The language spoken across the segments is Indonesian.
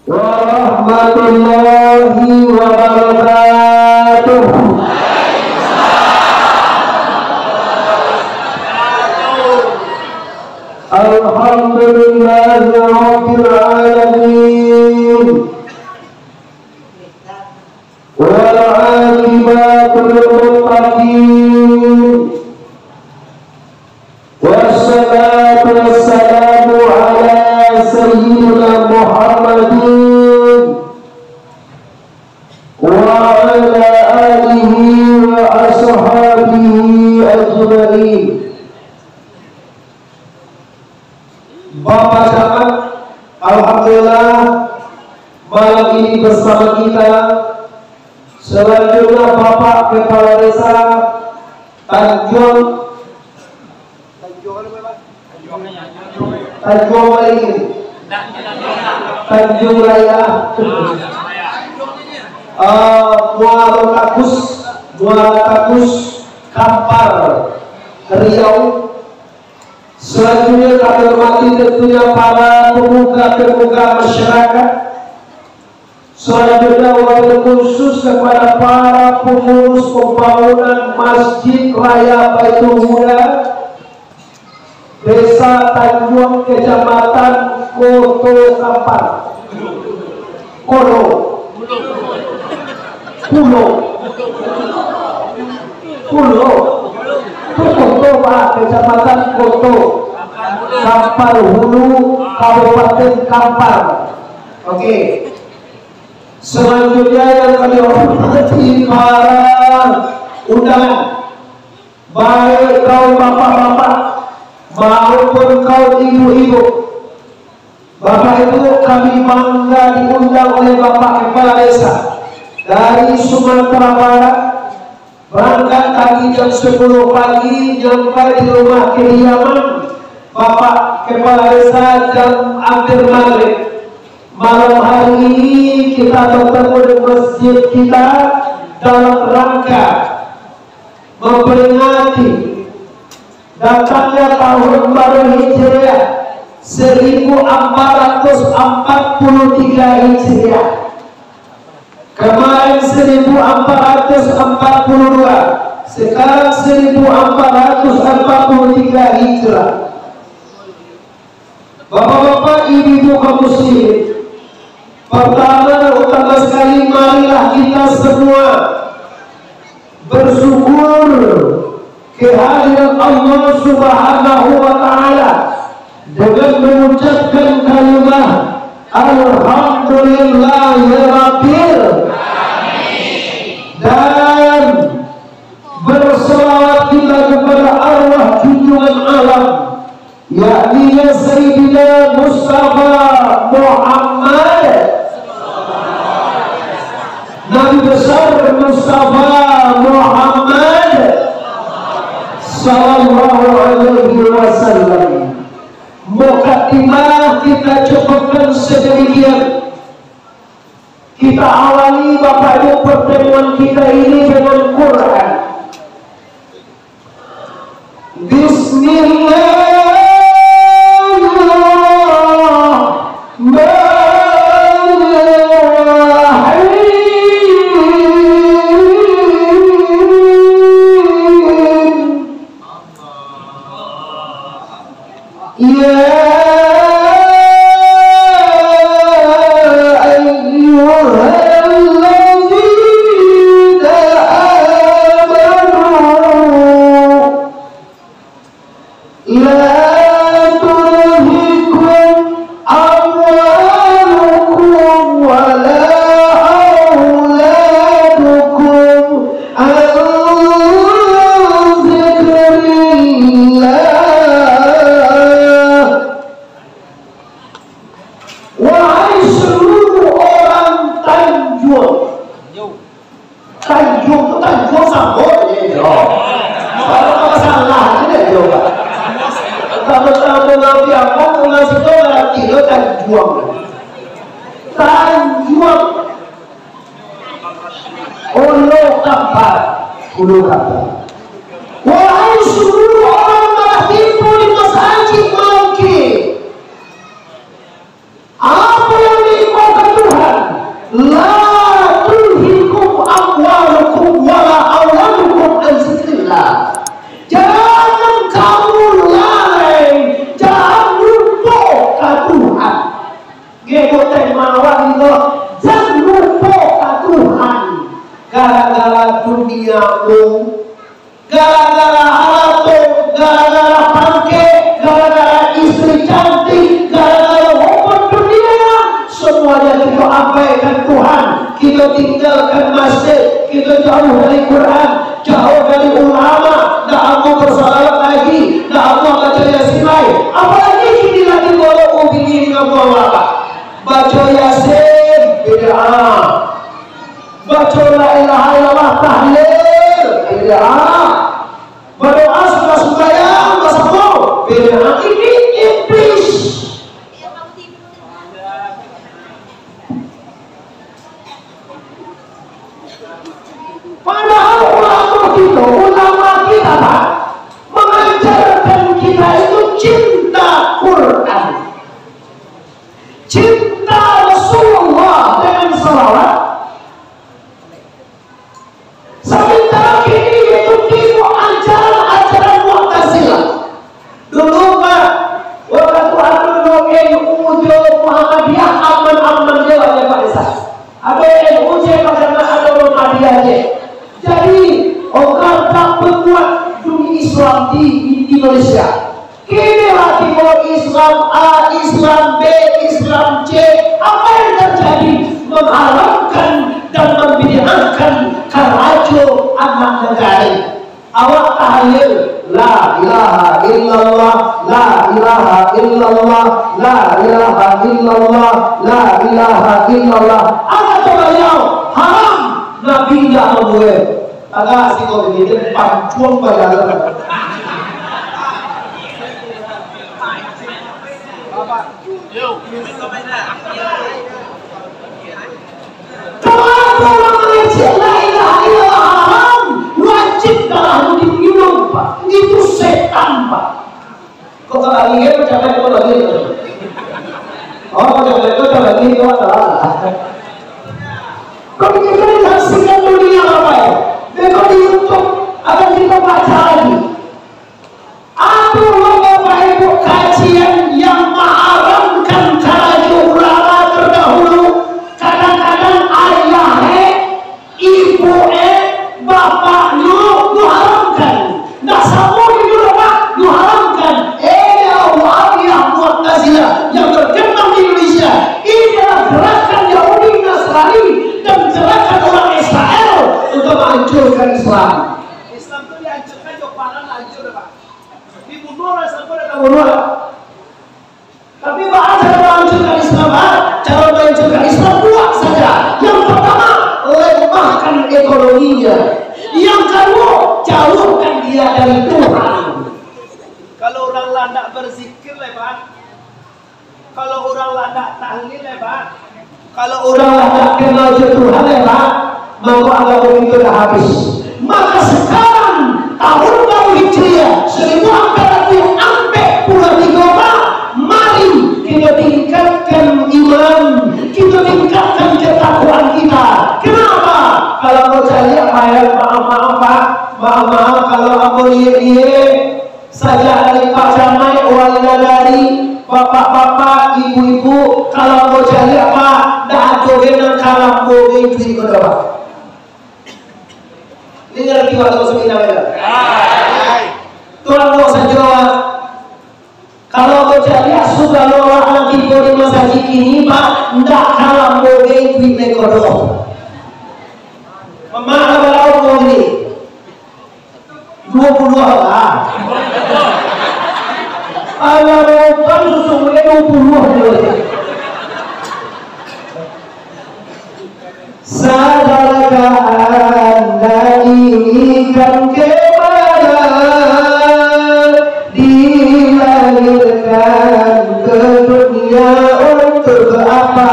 warahmatullahi wabarakatuh. Alhamdulillahi rabbil alamin. Wal aqibatu lil muttaqin. Wassalatu wassalamu ala sayyidina Muhammadin wa ala alihi wa ashabihi ajma'in. Bapak Camat, alhamdulillah malam ini bersama kita. Selanjutnya Bapak Kepala Desa Tanjung Raya Muara Takus Kampar Riau. Selanjutnya kami hormati tentunya para pemuka masyarakat. Selanjutnya wabil khusus kepada para pengurus pembangunan Masjid Raya Baitul Huda Desa Tanjung, Kecamatan Koto Kampar Koto Pak, Kecamatan Koto Kampar Hulu, Kabupaten Kampar. Oke. Selanjutnya yang kami hormati para undangan, baik kaum bapak-bapak maupun kaum ibu-ibu. Bapak Ibu, kami bangga diundang oleh Bapak Kepala Desa dari Sumatera Barat. Berangkat tadi jam 10 pagi, sampai di rumah kediaman Bapak Kepala Desa jam hampir maghrib. Malam hari ini kita bertemu di masjid kita dalam rangka memperingati datangnya tahun baru Hijriah 1443 Hijriah. Kemarin 1442, sekarang 1443 Hijrah. Bapak-bapak, ibu-ibu kaum muslimin, pertama utama sekali marilah kita semua bersyukur kehadiran Allah Subhanahu wa Ta'ala dengan mengucapkan kalimat Alhamdulillahirabbil dan berselawat kita kepada arwah junjungan alam, yakni Sayyidina Mustafa Muhammad, Nabi besar Mustafa Muhammad sallallahu alaihi wasallam. Mukadimah kita cukupkan sedemikian. Kita awali Bapak Ibu pertemuan kita ini dengan Quran. Wahai seluruh orang berhimpun di masjid Mangki, apa yang diimbaukan nabung, gara-gara halato, gara-gara pangke, gara-gara istri cantik, gara-gara hubungan dunia, semuanya kita abaikan Tuhan. Kita tinggalkan masjid, kita jauh dari Quran, jauh dari ulama, tak mau bersalat lagi, tak mau baca Yasin lagi. Apalagi kita lagi boleh ubingin apa? Baca Yasin, bid'ah. Baca la ilaha illallah, tahlil, bid'ah. Berdoa suka-sukanya, masa mau bid'ah. Ini iblis. Padahal ulama kita Pak, mengajarkan kita itu cinta Quran, cinta Rasulullah dengan salawat. Sementara ini itu tiru ajaran-ajaran Mu'tazilah. Dulu Pak, waktu aku NU Muhammadiyah aman-aman dia banyak Pak Desa. Ada NU pada ada Muhammadiyah. Jadi orang tak berbuat dunia Islam di Indonesia. Kini lagi mau Islam A, Islam B, Islam C. Apa yang terjadi? Mengharamkan dan membid'ahkan karajo anak negara. Awak tahlil la ilaha illallah, la ilaha illallah, la ilaha illallah, la ilaha illallah. Apa coba haram? Nabi tidak boleh. Agak sih kau begini pancuang pada kalau mengaji la ilaha illallah haram, wajib darah diminum Pak. Itu setan Pak. Kok kalau lagi percaya kau lagi? Oh percaya itu lagi kau salah. Kau pikir saksikan dunia apa ya? Kalau di YouTube akan kita baca lagi. Aduh Bapak Ibu, kajian yang mengharamkan karajo ulama terdahulu. Kadang-kadang ayahnya, ibunya, bapaknya diharamkan. Nah semua itu Pak diharamkan. Wahabiyah Mu'tazilah yang berkembang di Indonesia. Ini adalah gerakan Yahudi Nasrani dan gerakan orang Israel untuk menghancurkan Islam. Islam itu dihancurkan, Joparan hancur Pak. Dibunuh oleh sampai ada bunuh. Tapi Pak, cara menghancurkan Islam, cara menghancurkan Islam dua saja. Yang pertama, lemahkan ekonominya. Yang kedua, jauhkan dia dari Tuhan. Kalau orang landak berzikir Pak, kalau orang landak tahlil Pak, kalau orang landak kenal Tuhan Pak, maka agama itu dah habis. Maka sekarang tahun baru Hijriah 1443 Pak, mari kita tingkatkan iman, kita tingkatkan ketakwaan kita. Kenapa? Kalau mau cari ayat maaf Pak, maaf kalau aku lihat saja dari Pak Jamai, wali dari bapak-bapak, ibu-ibu, kalau mau cari apa, dah jogenan kalau mau itu Pak. Ini ngerti waktu sebenarnya enggak? Tuhan mau saja kalau mau jadi sudah orang nanti di masa kini Pak, ndak kalau mau itu nekodo. Mama kalau mau ini 22 lah. Kalau kan sesungguhnya 20 sadarkah Anda ini kan kemana dilahirkan ke dunia untuk apa?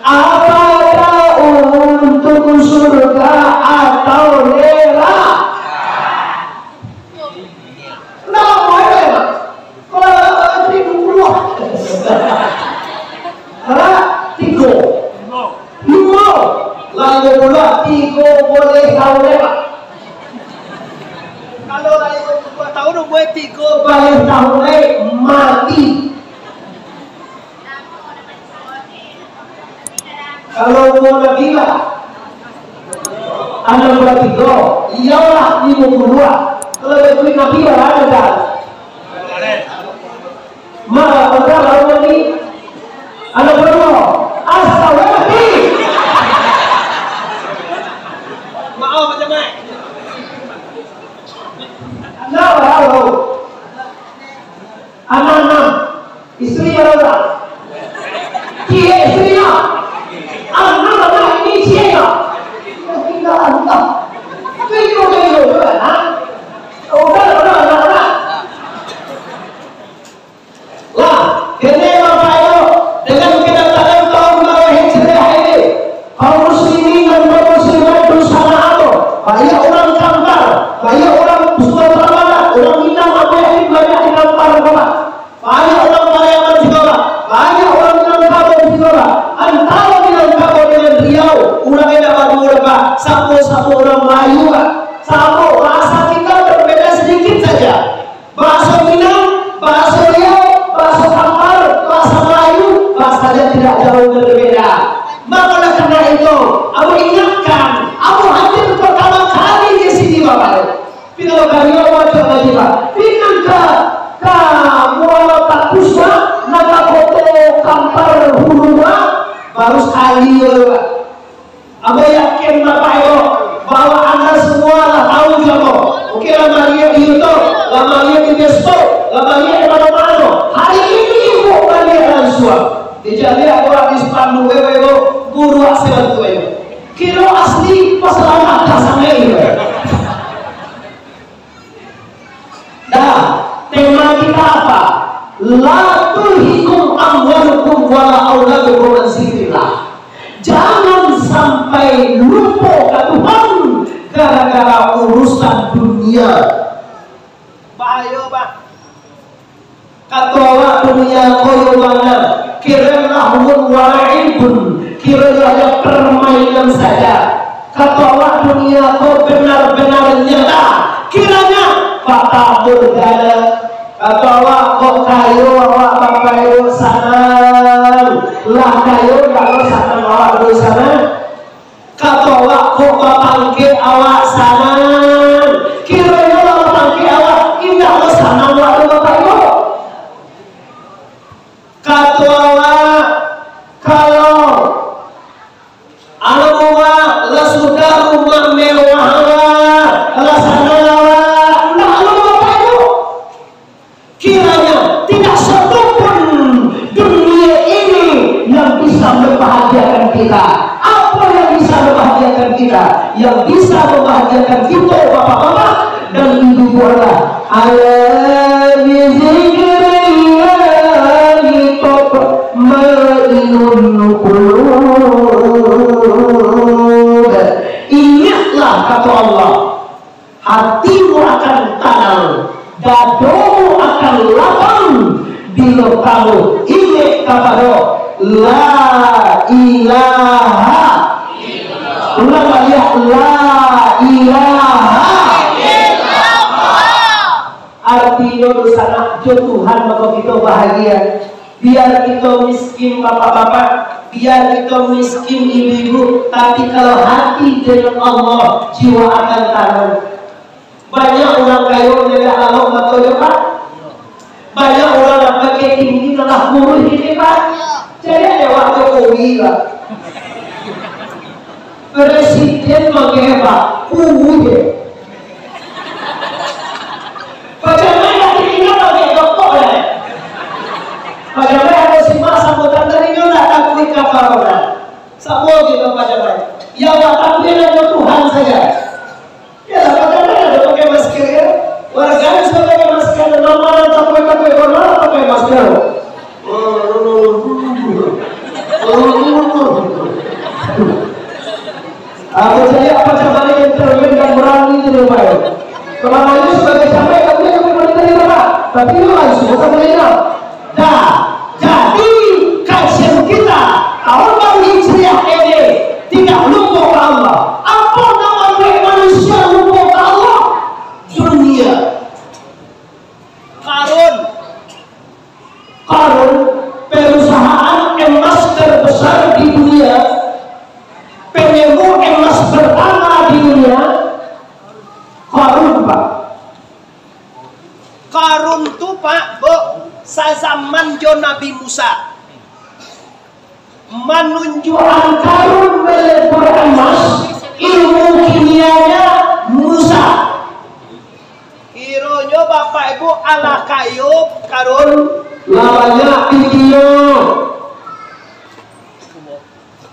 Apakah untuk surga atau neraka? Nah, boleh kalau dibunuh tiga lalu pula tiga boleh tahun Pak. Kalau lagi 2 tahun boleh 3 boleh tahun mati. Kalau mau gila Anda berarti go, iyalah 52. Kalau duit Nabi ada dah. Maka berapa lagi? Anda berapa? Astagfirullah. Maaf macam mana? Anda berapa? Anak-anak, istri berapa? Dia istrinya. Anak-anak ini siapa? Kita antar. Itu juga, nah. Udah. Lah, ini Bapak Ibu, dengan kedatangan kaum Nabi Hijrah ini, kaum muslimin dan kaum muslimat berusaha apa? Banyak orang kampar, banyak orang Sumatera, orang Minang apa yang banyak di kampar Bapak. Banyak orang Pariaman di Bapak, banyak orang Minangkabau di Bapak. Antara Minangkabau dengan Riau, orang yang baru Bapak, sapu orang Melayu, sapu bahasa kita berbeda sedikit saja. Bahasa Minang, bahasa Riau, bahasa Kampar, bahasa Melayu, bahasanya tidak jauh berbeda. Maka oleh karena itu, aku ingatkan, aku hadir pertama kali di sini Bapak. Bila kami wajib lagi Pak, dengan ke Muala Takusma, naga foto Kampar Huluma, baru sekali Bapak. Aku yakin Bapak Ibu bahwa Anda semua lah tahu juga. Oke, lama lihat di YouTube, lama lihat di Facebook, lama lihat di mana-mana. Hari ini Ibu balik langsung. Dijadi aku habis pandu wewe guru asal tu wewe. Kilo asli masalah ada sama ini. Dah, tema kita apa? La tulhikum amwalukum wala auladukum an zikrillah. Jangan sampai lupa ke Tuhan gara-gara urusan dunia. Bahaya Pak. Kata Allah dunia koyo mana? Kira lahun wa'ibun, kira hanya permainan saja. Kata Allah dunia kau benar-benar nyata. Kiranya fakta bergala. Kata Allah kok kayu awak bapak ibu sanang, lah kayu kalau sanang awak dulu sana. Kata Allah kok bapak ke awak sanang, kiranya bapak ke awak indah lo sanang awak dulu bapak ibu. Kata Allah kalau anak rumah lah sudah rumah mewah lah sana awak indah lo bapak ibu. Kiranya tidak satupun dunia ini yang bisa membahagiakan kita. Apa yang bisa membahagiakan kita? Yang bisa membahagiakan kita bapak-bapak dan ibu-ibu adalah ala bizikrillahi tatma'innul qulub. Ingatlah kata Allah, hatimu akan tenang, dadamu akan lapang bila kamu ingat kepada la ilaha illallah. La ilaha illallah. Artinya dosa nakjo Tuhan maka kita bahagia. Biar kita miskin bapak-bapak, biar kita miskin ibu-ibu, tapi kalau hati dengan Allah, jiwa akan tenang. Banyak orang kaya tidak Allah betul Pak. Banyak orang yang pakai tinggi telah kurus ini Pak. Jadi ada waktu Jokowi Pak. Presiden pakai Pak, ya. Bagaimana yang tinggal pakai dokter ya? Bagaimana ada simak sambutan teringat tak takut kapal orang. Semua gitu bagaimana? Ya waktu hanya Tuhan saja. Ya bagaimana ada pakai masker ya? Warga sudah pakai masker, nama tak pakai warna pakai masker. Aku saya apa cabang yang terlibat dan berani itu Pak. Kalau itu sebagai sampai kami berani Pak. Tapi itu langsung bukan meninggal. Dah, jadi kajian kita tahun baru Hijriah ini tidak lupa ke Allah. Apa namanya manusia lupa ke Allah? Dunia. Karun perusahaan emas terbesar di dunia, penyembuh emas pertama di dunia. Qarun Pak. Qarun tuh Pak, Bu, sazaman jo Nabi Musa. Menunjukkan Qarun melempar emas, ilmu kimianya Musa. Kironyo Bapak Ibu ala kayu Qarun Lawannya video.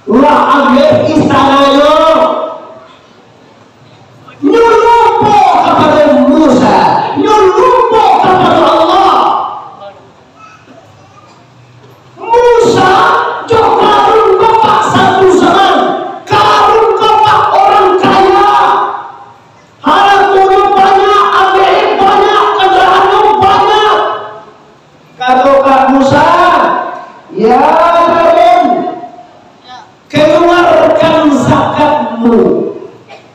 Lah ambil istananya. Nyulupo kepada Musa, nyulupo kepada Allah. Musa Qarun bapak satu zaman, Qarun bapak orang kaya, hartanya banyak, ambil banyak, kendaraannya banyak. Kata Kak Musa, ya Qarun, keluarkan zakatmu.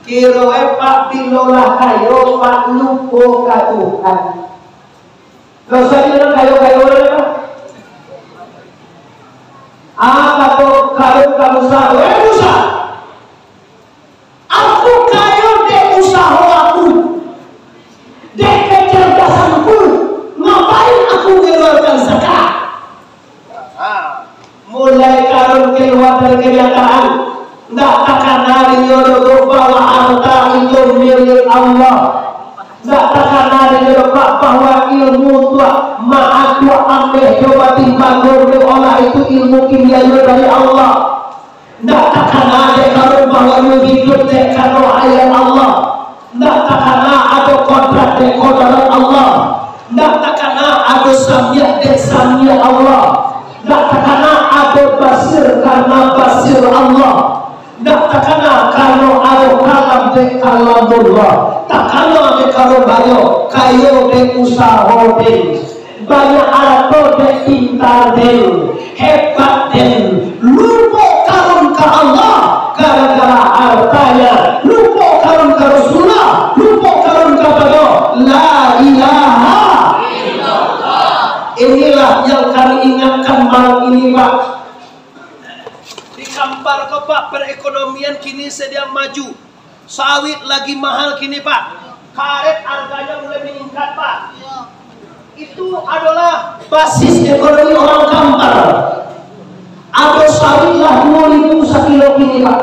Kira Pak bilolah kayo Pak lupo ka Tuhan. Gak usah bilang kayo-kayo Pak. Kata Qarun ka Musa, Musa, aku kayo dek usaha aku, dek kecerdasanku, ngapain aku mengeluarkan zakat? Mulai Qarun keluar dari kenyataan. Nggak takkan hari yodoh bahwa harta itu milik Allah. Nggak takkan hari yodoh bahwa ilmu tua maaf tua ambil coba timbang olah itu ilmu kimia dari Allah. Nggak takkan hari Qarun bahwa hidup karena ayat Allah. Nggak takkan ada kodrat kodrat Allah. Nggak takkan ada samia Allah. Nggak takkan ada basir karena basir Allah. Nggak takana kalau ada kalam de kalamullah, takana de kalau bayo kayo de usaha de banyak arato de pintar de hebat de lupa Qarun ke Allah gara-gara hartanya, lupa Qarun ke Rasulullah, lupa Qarun kepada la ilaha illallah. Inilah yang kami ingatkan malam ini Pak. Kampar ke Pak, perekonomian kini sedang maju. Sawit lagi mahal kini Pak. Karet harganya mulai meningkat Pak. Itu adalah basis ekonomi orang Kampar. Ada sawit lah 2.000 sekilo kini Pak.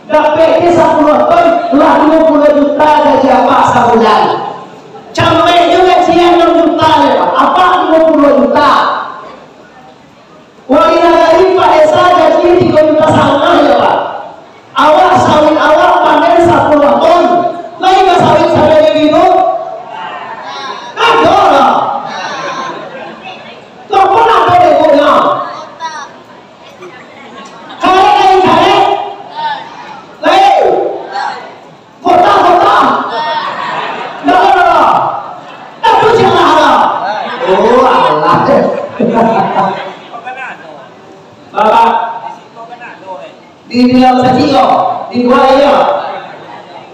Dapat 10 ton lah 20 juta gaji apa sebulan. Cabai juga dia 6 juta ya Pak. Apa 20 juta? Wanita Pak Esa gaji 3 juta setengah ya Pak. Awal sawit awal panen 10 ton. Lagi nggak sawit sampai begitu? Ada lah. Telepon ada deh punya. Kare. Lain. Kota. Nah. Tapi jangan harap. Oh Allah. Bapak di dalam sajiyo, di buaya.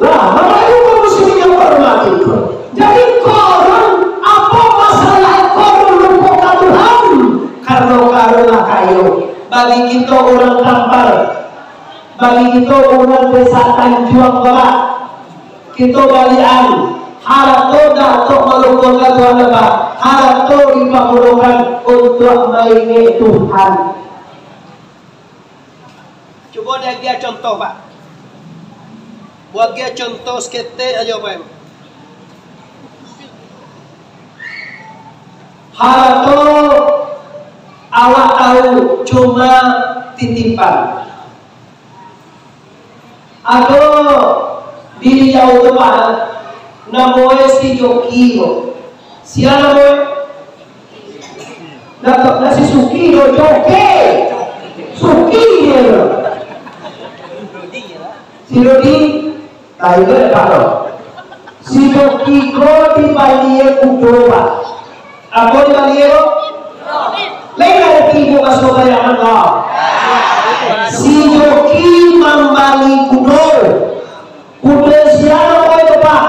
Lah, Bapak Ibu muslim yang hormati. Jadi Qarun apa masalah Qarun lupa Tuhan? Karena Qarun lah kayu. Bagi kita orang Kampar, bagi kita orang desa Tanjuang Bapak, kita balian. Harap datuk melupakan Tuhan Bapak. Harap diperlukan untuk mengingat Tuhan. coba dia contoh Pak. Buat dia contoh sekete aja Pak. Harto awak tahu cuma titipan. Ada diri jauh depan namoe si Jokio. Siapa namoe? Dapat nasi Sukiro Joke. Sukiro. Si Rodi, tahu ke kalau si Jokiko di Bali Kudoba. Apa di Bali lain ada tiga kasih bayangan kau. Si Joki membali kudo. Kudo siapa kau itu Pak?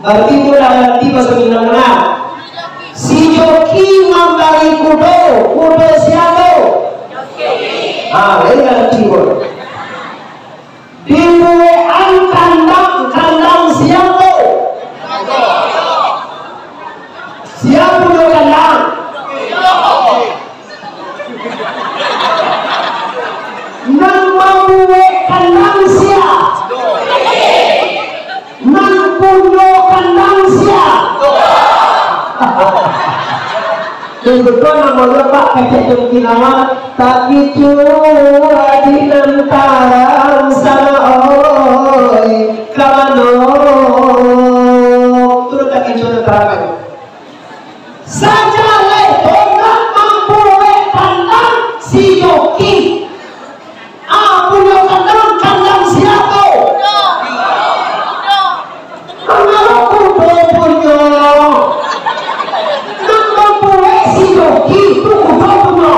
Berarti udah nanti bahasa Minang mana? Si Joki membali kudo. Kudo siapa? Joki. Lain ada tiga. Dibuat betul nama lepak kecek jengkinawan tak kicu adinantarang sana oi kamano turun tak kicu nantarakan saja letongan mampu kandang si Yoki punya kandang siapa karena aku punya si Yoki itu punya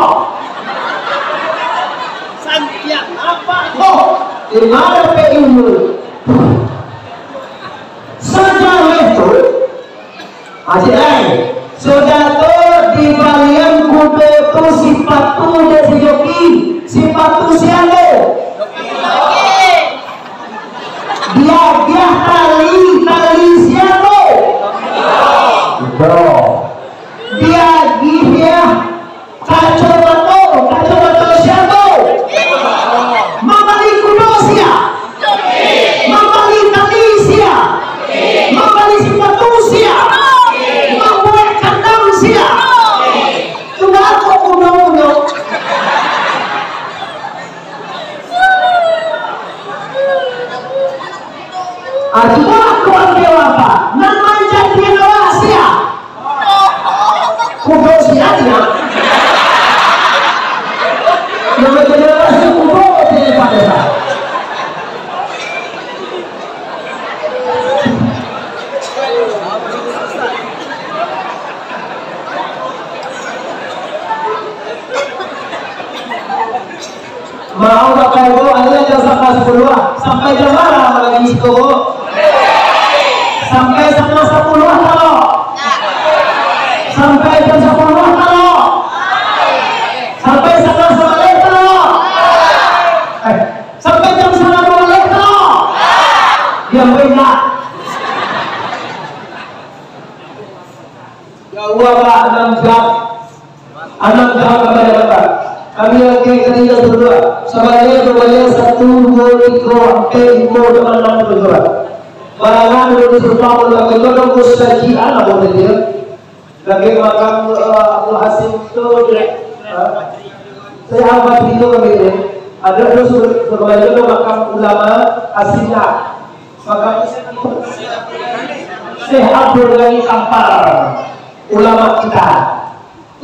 Santiang apa? Di mana ilmu saja itu sudah di balian kuda itu sifatu dan si Yoki sifatu siapa dia tali siapa dia kacau siapa mamali kuda siapa mamali tali siapa mamali sifatu siapa membuat kandang siapa sudah aku kuda Aduh, kawan dewa apa? Namanya dia rahasia. Kudo siapa? Namanya dia rahasia kudo dia pada. Mau bapak ibu, anda jangan sampai jam berapa lagi itu? Sampai setengah 10 kalau sampai jam 10 kalau sampai setengah 11 kalau sampai jam 11 kalau yang benar ya Allah Pak 6 jam kepada Bapak kami lagi ketiga berdua sebanyak 1, 2, 3, 4, 5, 6 berdua barangan dulu serta ulang itu dong kesajian apa dia lagi makam Abdul Hasim itu saya awal itu kami ini ada sebenarnya itu makam ulama Asina makam Syekh Abdul Ghani Kampar ulama kita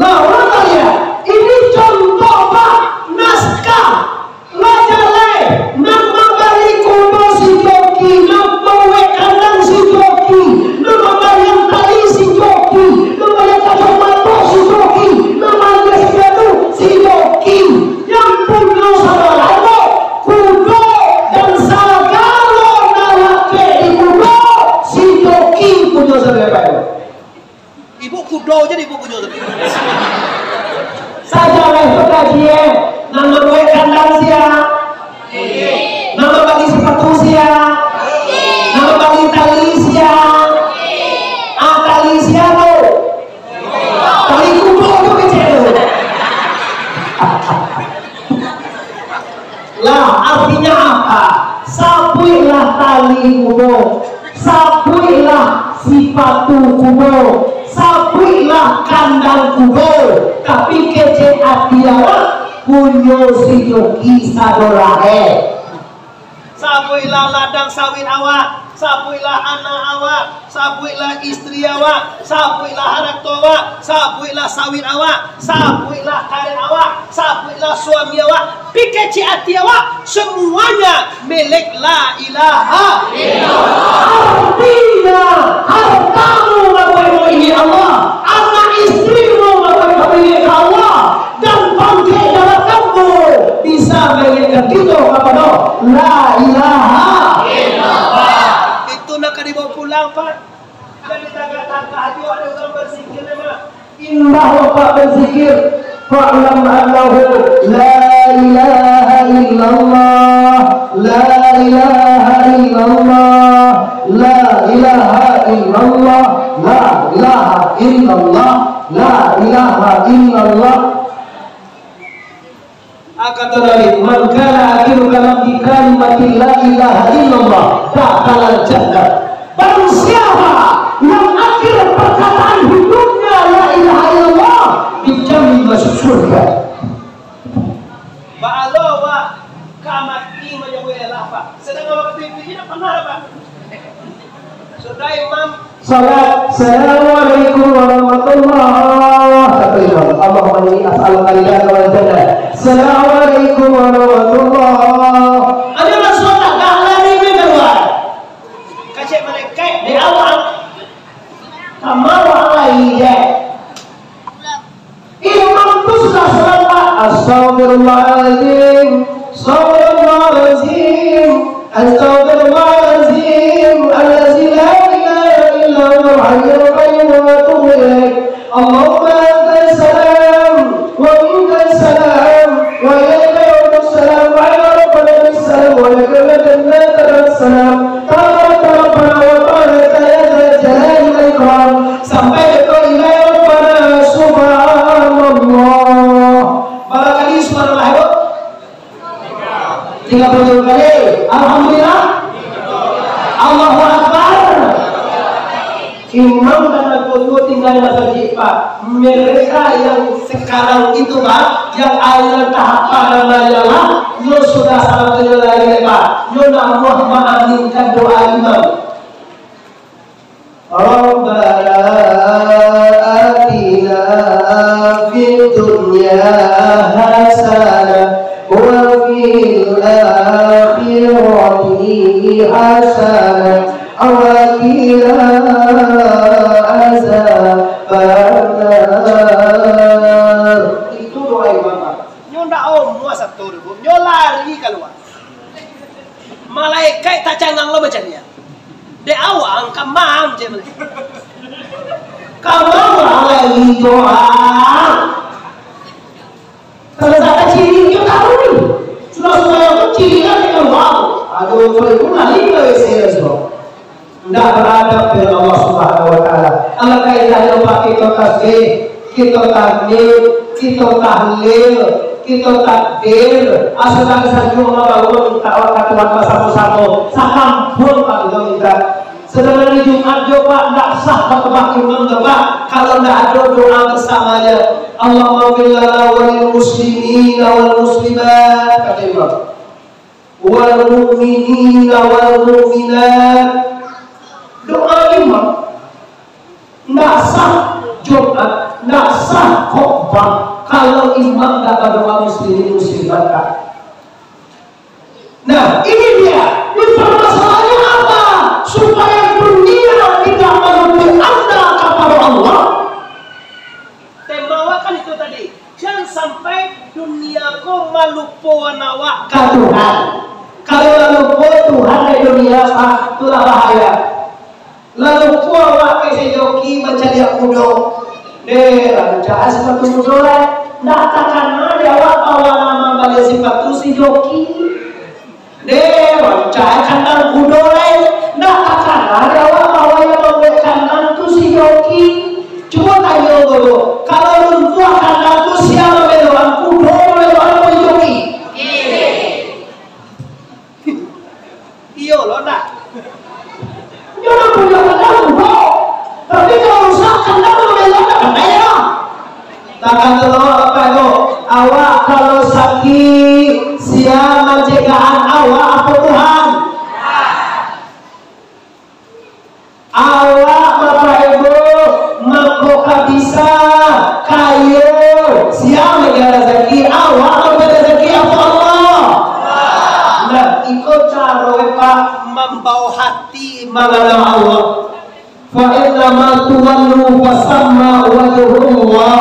nah orang tanya ini contoh Pak naskah lajale nama balik kudo si Yoki kandang si Yoki, nama yang tali si Yoki, nama yang kacamata si Yoki, nama yang sepatu si Yoki, yang punya saudara kudo dan sagalo nalake di kudo si Yoki punya saudara. Ibu kudo jadi ibu punya saudara. Saja itu kajian, nama gue kandang siapa? Nama bagi sepatu siapa? Nama bagi tali siapa? Tali siapa? Tali kudo itu kecil. Lah artinya apa? Sapuilah tali kudo, sapuilah sifatu kudo, sapuilah kandang kudo. Tapi kece atiawa punyo si Yoki sadorahe. Sapuilah ladang sawit awak, sapuilah anak awak, sapuilah istri awak, sapuilah anak awak, sapuilah sawit awak, sapuilah karir awak, sapuilah suami awak, pikeci hati awak, semuanya milik la ilaha illallah. Artinya hartamu ngapain ini Allah, anak istrimu ngapain milik Allah, dan bangkai dalam kamu bisa milikkan kita kepada la ilaha illallah. Itu nak dibawa pulang Pak. Jadi tangga-tangga hati ada orang berzikir nama. Indah Bapak berzikir fa'lam annahu la ilaha illallah, la ilaha illallah, la ilaha illallah, la ilaha illallah, la ilaha illallah. Kata Nabi, man kana akhiru kalam bi kalimati la ilaha illallah dakhala jannah. Barang siapa yang akhir perkataan hidupnya la ilaha illallah, tidak pernah Pak. Sudah imam salat, assalamualaikum warahmatullahi wabarakatuh. Allahumma inni as'aluka al-jannah wal jannah. Assalamualaikum warahmatullahi. Ada masalah tak lari keluar. Kacik malaikat Di awal kamar alaihi. Imam tu sudah selesai. Astagfirullahaladzim, astagfirullahaladzim, astagfirullahaladzim, allazi la ilaha illa huwal hayyul qayyum wa atubu ilaik. Allahumma antas salam wa minkas salam wa ilaika yaumus salam wa ala rabbana bis-salam wa lakal jannatu was-salam. Tabaraka rabbana wa ta'ala ya dzal jalali wal ikram. Sampai ke ila rabbana subhanallah. Berapa kali subhanallah itu? 30 kali. Alhamdulillah. Allahu Akbar. Imam dan Al-Qudud tinggal di masjid Pak. Mereka yang sekarang itu Pak, yang ayat tahap namanya lah, yo sudah sangat lagi Pak. Yo nak mengaminkan doa imam. Rabbana atina fid dunya hasanah wa fil akhirati hasanah wa qina azabannar. Itu doa imam. nyo ndak omong satu ribu nyo lari keluar. Malaikat tak cangang lo macam ni. De awang kamang je malaikat. Kamu lagi doa. Kalau tak ciri kita tahu ni. Sudah yang ciri kan kita tahu. Aduh, kalau itu lagi lebih serius loh. Tidak beradab dengan Allah Subhanahu Wa Taala. Allah kaitannya pakai kita tasbih, kita tahmid, kita tahlil, kita takbir. Asal saja Allah bangun tak waktu Tuhan bersama-sama. Sakampun Pak kita minta. Sedangkan di Jumat Pak tidak sah Pak imam Pak kalau tidak ada doa bersamanya. Allahumma fil lana wal muslimin wal muslimat kata imam. Wal mu'minin wal mu'minat. Doa imam tidak sah Jumat, tidak sah khutbah kalau imam tidak berdoa muslimin muslimat. Nah ini dia. Ini permasalahannya apa? Supaya dunia tidak menuntut Anda kepada Allah. Tema kan itu tadi. Jangan sampai dunia kau melupakan awak Ke Tuhan. Kalau lupa Tuhan di dunia itulah bahaya. Lalu awak ke joki mencari kudo. Rancang sepatu kudo lah. Nak takkan ada awak awak nama balik sepatu si joki. Rancang kandang kudo lah. Nak takkan ada awak awak yang membeli kandang tu si joki. Cuma tanya dulu. Kalau runtuh kandang tu siapa meluang kudo meluang joki? Iyo lo nak. Jangan punya kandang kudo. Tapi kalau rusak kandang meluang kandang ya. Takkan telur apa itu? Awak kalau sakit siapa mencegahan awak apa Tuhan? Awak Bapak Ibu mangkok bisa kayu siapa menjaga rezeki awak menjaga rezeki apa Allah? Nah ikut cara Pak Membawa hati mengenal Allah. Fa inna ma tuwallu fasamma wajhullah.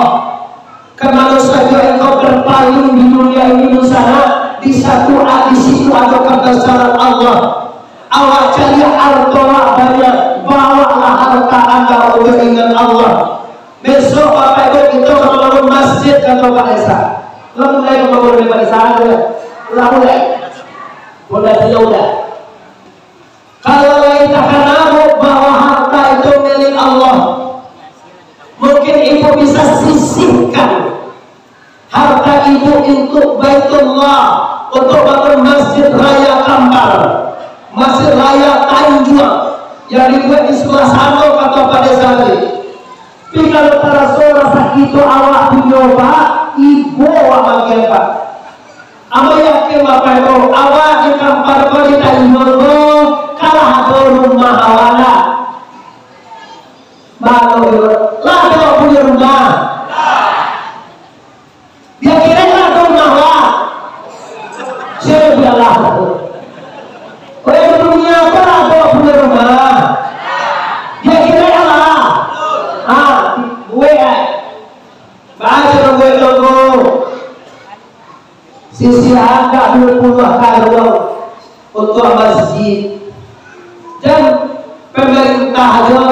Kemana saja engkau berpaling di dunia ini di sana, di satu di situ ada kebesaran Allah. Awak cari harta banyak, bawalah harta Anda untuk ingat Allah. Besok Bapak Ibu kita membangun masjid kata Pak Esa. Lo mulai membangun Pak Esa aja. Udah mulai. Udah. Kalau kita kenal bahwa harta itu milik Allah, mungkin ibu bisa sisihkan harta ibu untuk Baitullah, untuk bangun masjid raya Kampar, masjid raya Tanjung yang dibuat di sebelah sana kata pada tadi. Tapi kalau para saudara sakit awak mencoba, ibu awak bagian Pak. Apa yakin Bapak Ibu awak di Kampar di Tanjung ketua masjid, dan pemerintah aja,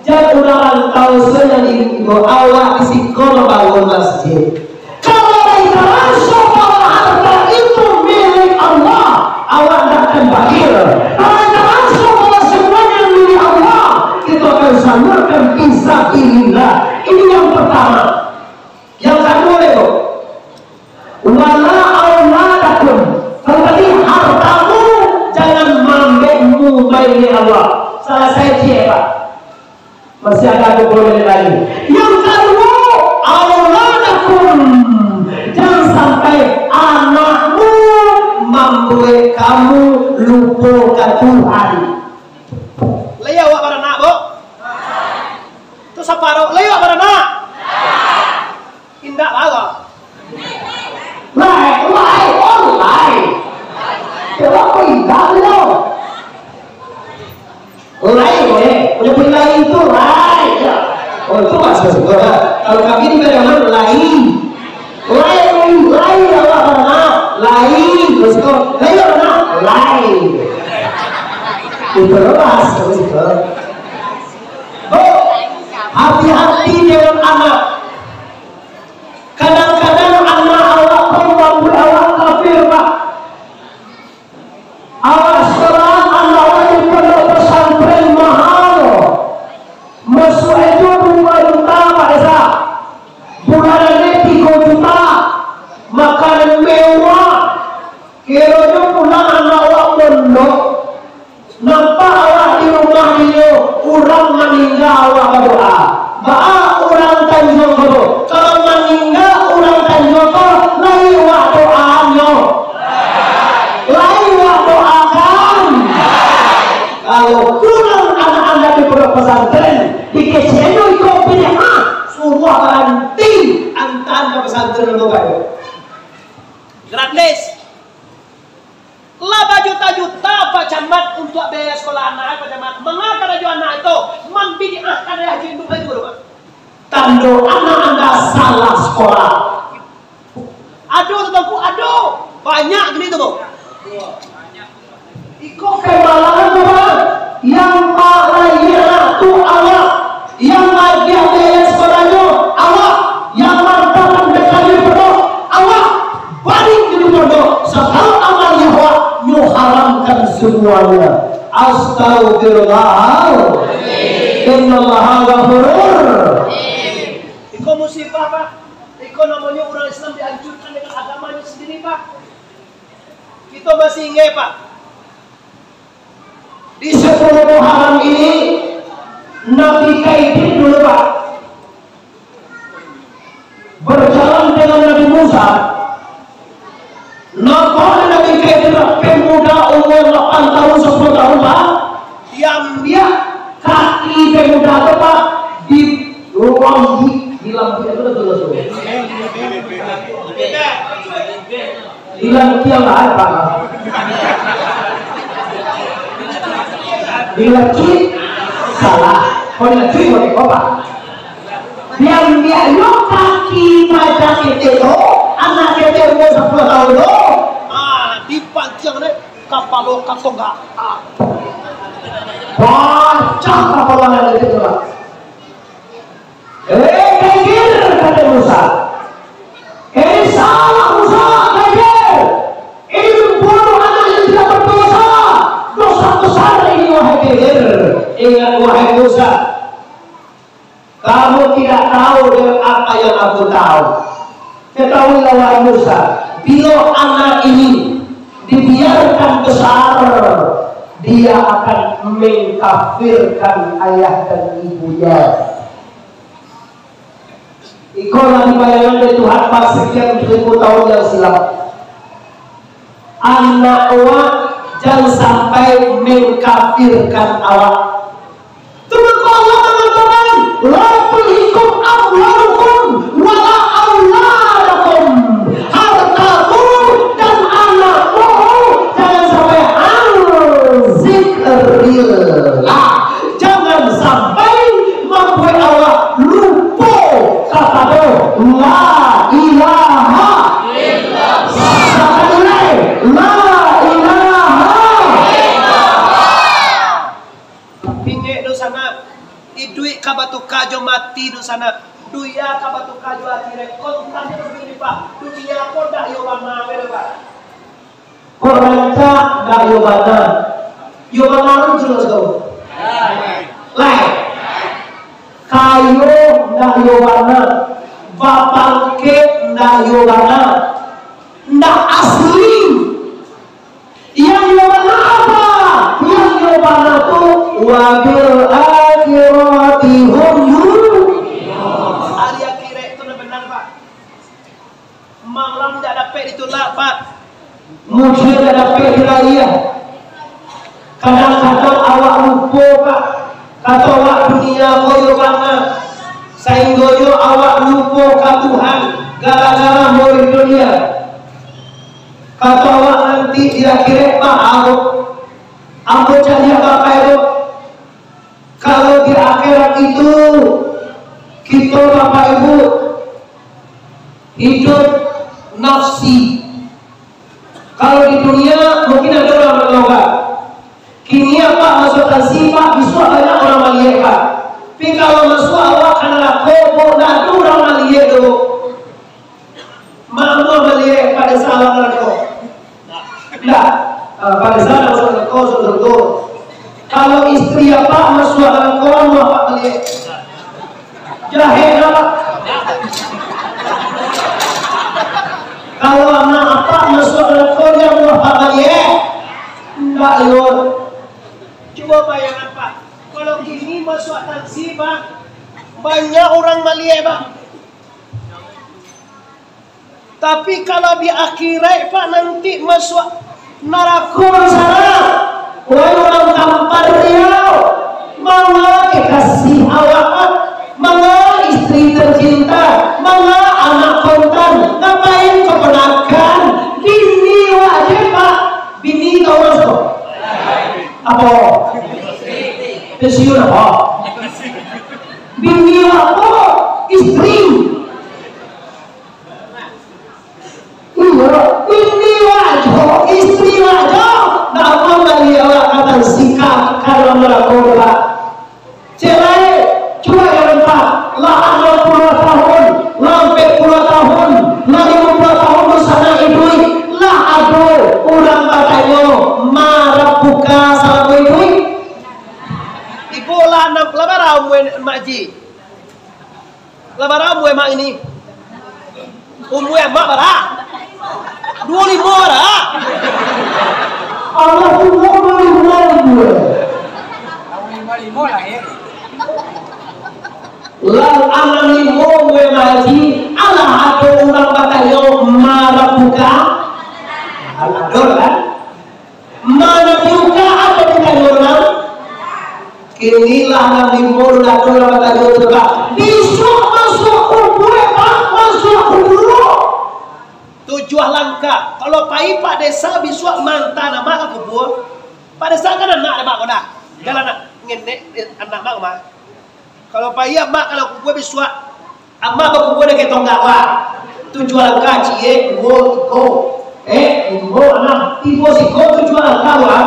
dan undangan tahun yang ibu awak isi kono bangun masjid. Kalau kita langsung bahwa harta itu milik Allah, awak tidak akan bakhil. Kalau kita langsung bahwa semuanya milik Allah, kita akan salurkan fisabilillah. Ini yang pertama. Yang kedua itu, wala auladakum. Kalau tadi hartamu jangan mampu milik Allah. Salah saya siapa? Masih ada 20 menit lagi. Yang kedua, auladakum. Jangan sampai anakmu membuat kamu lupa ke Tuhan. Laya awak pada nak, Bu? Itu separuh laya pada nak. Indah banget. Online. Kenapa indah lo? Online boleh. Punya lain itu lain. Oh itu masuk juga. Kalau kami ini bagaimana lain? Lain awak mana? Lain. Terus kau lain mana? Lain. Itu lepas terus itu. Hati-hati dengan anak. Kadang-kadang anak awak membuat awak kafir, Pak. Awak sekarang anak awak di pondok pesantren mahal. Masuk itu 2 juta, Pak Desa. Bulanannya 3 juta. Makanan mewah. Kiranya pulang anak awak pondok. Nampak awak di rumah dia, orang meninggal awak berdoa. Orang Tanjung Boro. Kalau meninggal orang Tanjung Boro, lain wak doanya. Lain wak doakan. Kalau pulang anak-anak di pondok pesantren, di kecil itu pilih suruh ganti antar ke pesantren untuk kayu. Gratis. Lah juta-juta Pak Camat untuk biaya sekolah anak Pak Camat. Mengapa ada anak itu membidiahkan ayah hidup itu, Pak? Tando anak anda salah sekolah. Aduh, tetangku, aduh. Banyak gini tuh, Bu. Ikut kemalangan Tuhan. Yang malaya itu Allah. Yang lagi biaya sekolahnya Allah. Yang mantapan dekatnya penuh Allah. Balik di pondok. Sekarang amal Yahwa haramkan semuanya. Astagfirullah. Innallaha ghafurur. Iko musibah, Pak. Iko namanya orang Islam dihancurkan dengan agamanya sendiri, Pak. Kita masih ingat, Pak. Di 10 Muharram ini Nabi Kaidin dulu, Pak, berjalan dengan Nabi Musa. Nampak Nabi Kaidin pemuda umur 8 tahun 10 tahun, Pak. Dia kaki pemuda itu, Pak, di ruang di lampu itu betul. Di lampu yang lain, Pak. Di lampu salah. Kalau di lampu boleh apa? Dia yuk kaki macam itu, anak itu umur 10 tahun itu. Di panjang nih kapal kantong nggak. Baca kapalan itu, Pak. Kadir kata Musa. Salah Musa, kadir. Ini bunuh anak yang tidak berdosa. Dosa besar ini, wahai kadir. Ingat, wahai Musa, kamu tidak tahu dengan apa yang aku tahu. Ketahuilah, wahai Musa, bila anak ini dibiarkan besar, dia akan mengkafirkan ayah dan ibunya. Ikolah dibayangkan dari Tuhan pas sekian 1000 tahun yang silam. Anak awak jangan sampai mengkafirkan awak. Teman-teman Allah, teman-teman, la tulhikum amwalukum wala auladakum. Hartamu dan anakmu jangan sampai zikrillah. Jangan sampai membuat awak lupa kepada la ilaha illallah. La ilaha Pinggir do sana. Idui kabatu kajo mati do sana. Duya kabatu kajo akhirnya kontan itu begini Pak. Dunia pun dah yobana beda Pak. Koranca dah yobana. Yobana itu jelas kau. Lain. Kayu dah yobana. Bapangke dah yobana. Ndak asli. Yang yobana apa? Yang yobana tu wabil akhirati hum yuqinun. Hari akhirat itu benar Pak. Malam tidak dapat ditolak Pak. Mungkin tidak dapat diraya. Kadang-kadang awak lupa Pak. Kata awak dunia koyo banget. Sehingga awak lupa ke Tuhan gara-gara mau di dunia. Kata awak nanti di akhirat Pak aku jadi apa itu? Kalau di akhirat itu kita Bapak Ibu hidup nafsi. Kalau di dunia mungkin ada orang menolak. Kini apa masuk nasi Pak? Besok banyak orang melihat Pak. Tapi kalau masuk awak karena kobo dan orang melihat dulu. Mama melihat pada salah mereka. Tidak. Pada salah masuk kau sudah. Kalau istri apa masuk dalam kolam apa melihat. Jahil Pak. Kalau anak apa masuk dalam kolam apa melihat. Tidak yur. Coba bayangkan Pak. Kalau kini masuk taksi Pak, banyak orang melihat Pak. Tapi kalau di akhirat Pak nanti masuk neraka sana. Wahai orang Kampar Riau, mana kekasih awak, mana istri tercinta, mana anak kontan, ngapain keponakan? Bini wajib Pak, bini kau masuk. Apa? Pensiun apa? Bini apa? Istri. Iya, bini wajib, istri wajib. Nama dari awak kata sikap kalau melakukan. Cerai, cuma yang Pak, lah 60 tahun, lah 40 tahun, lah 50 tahun bersama ibu, lah aduh, orang katanya marah buka sama ibu. Ibu lah lebaran makji. Lebaran mak ini. Mak berapa? 25 berapa? Allah tu mau gue. Lalu anak limo gue maji, Allah ada orang katanya marah buka. Ada kan? Marah buka apa bukan orang? Kinilah anak limo dan orang katanya juga. Besok masuk kubur Pak, masuk kubur. Tujuh langkah. Kalau pai Pak Desa biswa mantan nama ke kubur. Pak Desa kan anak mak kau dah. Jalan anak ngenek anak mak mah. Kalau pai mak kalau kubur biswa amak ke kubur dekat tonggawa. Tujuh langkah cie go. Go anak tibo si go tujuh langkah wah.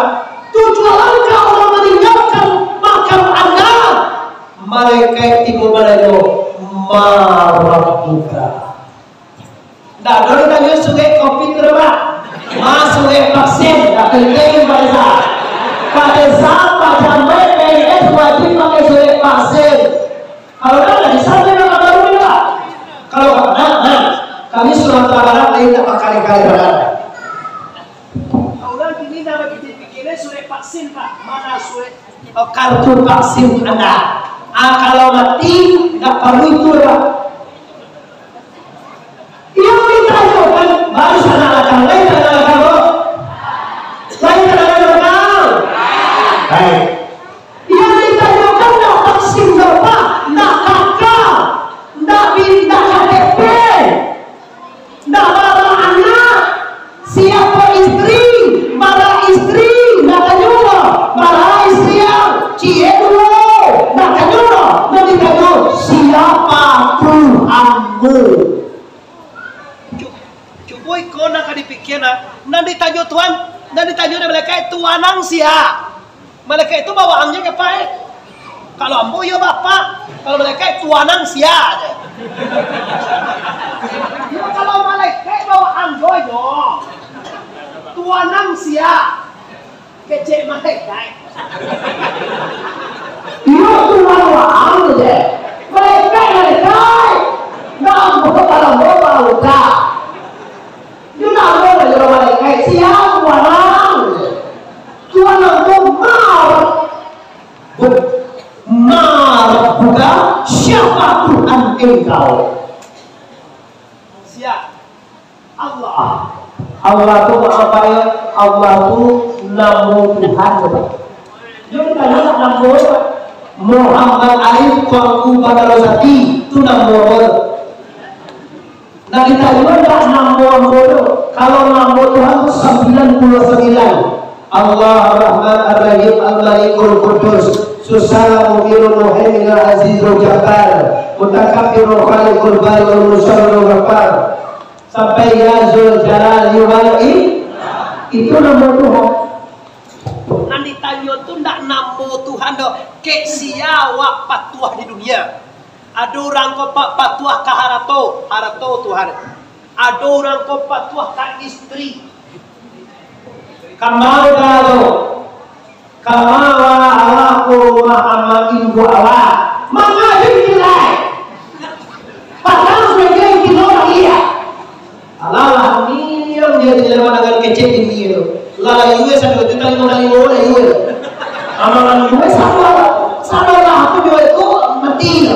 Tujuh langkah orang meninggalkan makam anak. Mereka tibo balayo marah buka. Dah dulu tanya sungai kopi terba, sungai vaksin, dah kelihatan pada saat sampai PNS wajib pakai sungai vaksin. Kalau dah di sana memang baru ni lah. Kalau kami Sumatera Barat lain tak kali-kali berada. Orang ini nama pikirnya sungai vaksin Pak, mana sungai Kartu vaksin Anda. Kalau mati tak perlu itu Pak. Yang ditanyakan baru sana akan lain sana akan lain sana akan baik. Yang ditanyakan nak vaksin berapa, nak kakak, nak pindah KTP, nak bawa anak, siapa istri, para istri, nak tanya para istri yang cie dulu, nak tanya, nak ditanya siapa Tuhanmu. Boy kau nak dipikir nak ditanya Tuhan, nak ditanya mereka Tuhan ang siapa? Mereka itu bawaannya kepae. Kalau ambo ya bapak, kalau mereka tuanang sia aja. Ya, kalau mereka bawaan joyo, tuanang sia, kecek mereka. Iya tuan deh. Mereka nggak kalau mau luka. Dia nggak mau kalau mereka siapa tuanang tuh marah bukan siapa Tuhan engkau. Siap Allah. Allah itu apa ya? Allah itu nama Tuhan. Jadi kalau nama Muhammad Arif Tuanku Badarosati itu nama Allah. Nah kita juga tidak nama Allah. Kalau nama Tuhan itu 99. Allah Rahman Ar-Rahim Al-Malikul Qudus Susana Mu'minul Muhaimin Al-Azizul Jabbar Mutakabbirul Khaliqul Barul Musarrul Ghaffar sampai Ya Zul Jalali wal itu nama Tuhan. Nanti tanya tu ndak nama Tuhan do ke siapa patuah di dunia. Ada orang ko patuah ke harato Tuhan. Ada orang ko patuah ke istri. Kamal gado kamawa alaku Muhammad ibu awak mengajib nilai padahal sebagai kita iya alalah ini yang dia dilema dengan kecil ini lala iwe 1 juta 5 kali boleh iwe amalan iwe sama lah aku juga itu mati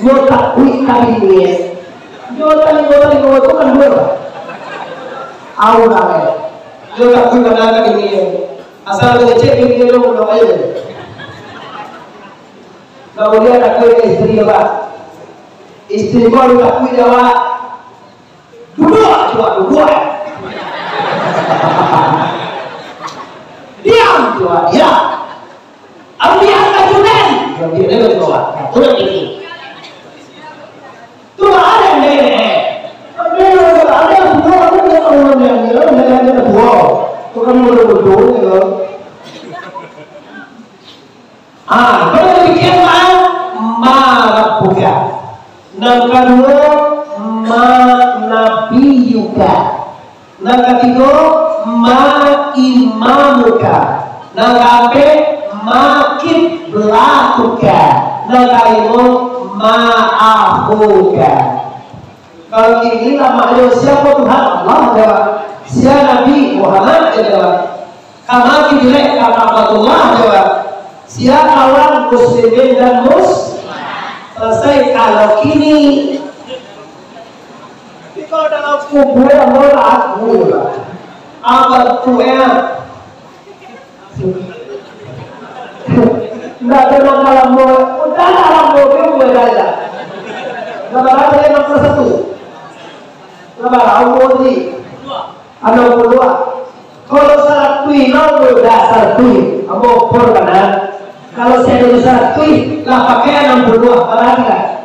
nyota kuih kali ini nyota itu kan dua aura ya, lo tak pun kadang-kadang ini asal ada cek ini lo belum aja. Kemudian aku istri apa? Istri kau lu tak pun jawab. Dua. Diam dua. Ambil kajunan. Ambil dia berdoa. Tuhan ini. Tuhan ada yang kalau demikian marah buka. Yang kedua nabiyuka. Yang ketiga imamuka. Yang keempat kiblatuka. Yang kelima ahuka. Kalau ini namanya siapa Tuhan Allah jawab. Siapa Nabi Muhammad jawab. Kama kibirek ka'batullah jawab. Siapa kawan muslimin dan selesai. Kalau kini kalau dalam kubur Allah aku abad tuanya nggak ada dalam udah dalam mobil beda. Lebaran saya 61. Lebaran umur ni 62. Kalau syarat kui, nomor dasar kui, amo pur kana. Kalau saya dulu syarat kui, lah pakai 62. Berarti kan?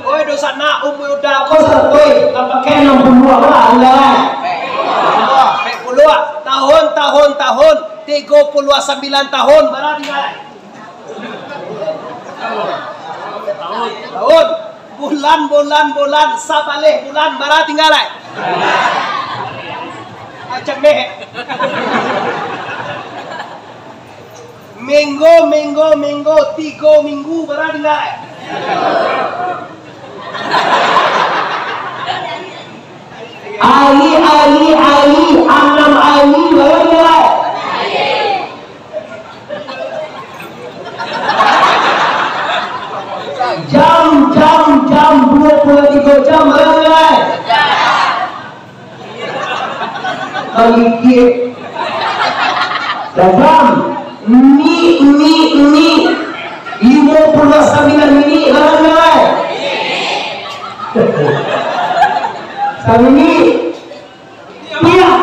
Oi dosa nak umur udah. Kau syarat kui, lah pakai 62. Berarti kan? 60 tahun 39 tahun berarti kan? Tahun bulan sabaleh bulan bara tinggal acak meh minggu 3 minggu bara tinggal Ali 6 Ali bara tinggal jam 23 jam berapa? Sedikit. Jam ini 59 ini berapa? Sama ini tiap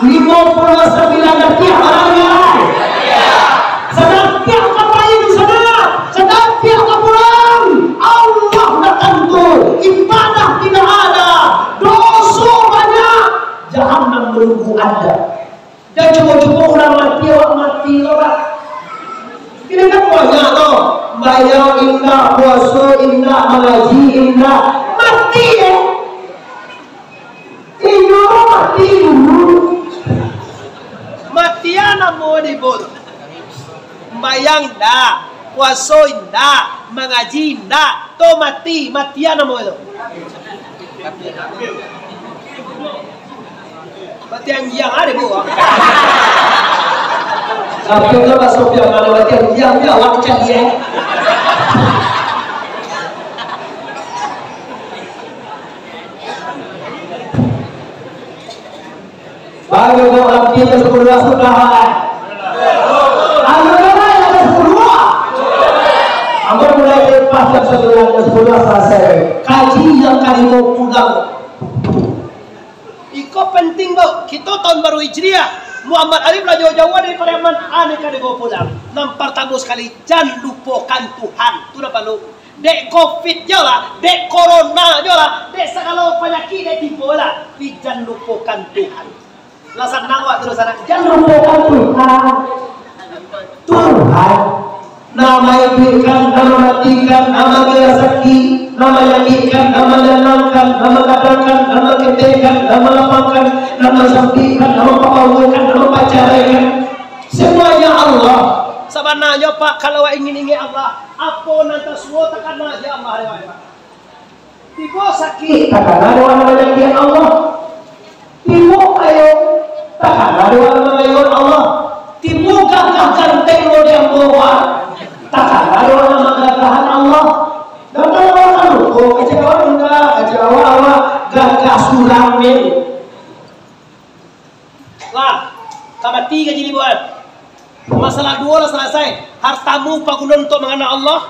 59 detik berapa? Sedang tiap ngapain di sana? Sedang tiap pulang. Allah nak tentu ibadah tidak ada, dosa banyak, menunggu Anda. Dan coba-coba orang mati, awak mati loh Pak. Ini kan banyak loh. Bayar indah, puasa indah, mengaji indah, mati ya. Ini mati dulu. Matian mau dibunuh. Bayang dah, puasa indah, mengaji indah, to matian mau itu. Matian yang ada bu. Tapi kalau masuk yang mana matian yang dia awak cari. Bagi orang kita sepuluh sudah. Alhamdulillah yang sepuluh. Ambil mulai dari pas yang sepuluh selesai. Kaji yang kali mau pulang. Iko penting bu. Kita tahun baru Hijriah. Muhammad Ali lah jauh-jauh dari Pariaman. Aneh kali mau pulang. Nampar tamu sekali. Jangan lupakan Tuhan. Itu apa lu? Dek COVID je lah, dek corona je lah, dek segala penyakit dek tipu lah. Tapi jangan lupakan Tuhan. Lasan nawak terus anak. Jangan lupakan Tuhan. Tuhan nama berikan, nama matikan, nama rezeki, nama yakinkan, nama lenangkan, nama katakan, nama ketekan, nama lapangkan, nama sampaikan, nama papawakan, nama pacaraikan. Semuanya Allah. Sebenarnya Pak, kalau ingin Allah, apa nanti semua tekan aja Allah. Tiba sakit. Takkan ada orang yang Allah. Tiba ayo. Takkan ada orang yang Allah. Tiba gagahkan teknologi yang bawa. Takkan ada orang menggagahan Allah. Dan kalau orang lupa, kecewa enggak, kecewa awak, gagah suramin. Lah, kamati gaji buat. Masalah dua lah selesai. Hartamu pagunan untuk mengenal Allah,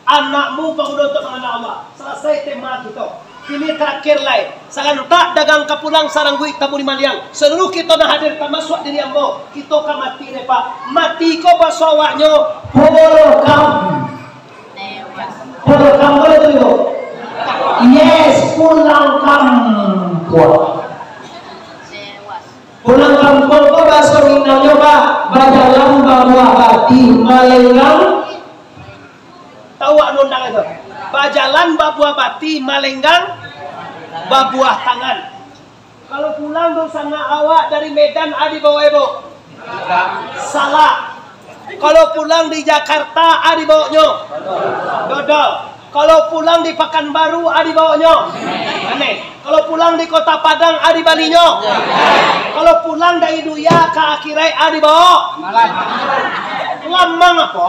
anakmu pagunan untuk mengenal Allah. Selesai tema kita. Ini terakhir lain. Sakan tak dagang kapulang sarang gue tabu di maliang. Seluruh kita nak hadir termasuk diri ambo. Kita kan mati deh Pak. Mati ko basawaknya. Polokam. Polokam boleh tu? Yes, pulang kampung. Pulang kampung ko bahasa Minangnya Pak. Bajalan babuah bati malenggang. Tahu nundang itu. Bajalan babuah bati malenggang babuah tangan. Kalau pulang tu sana awak dari Medan adi bawa ibu. Salah. Kalau pulang di Jakarta adi bawanya. Dodol. Kalau pulang di Pekanbaru adi bawanya. Aneh. Kalau pulang di Kota Padang adi balinya. Kalau pulang dari Duya ke Akirai adi bawa. Lamang apa?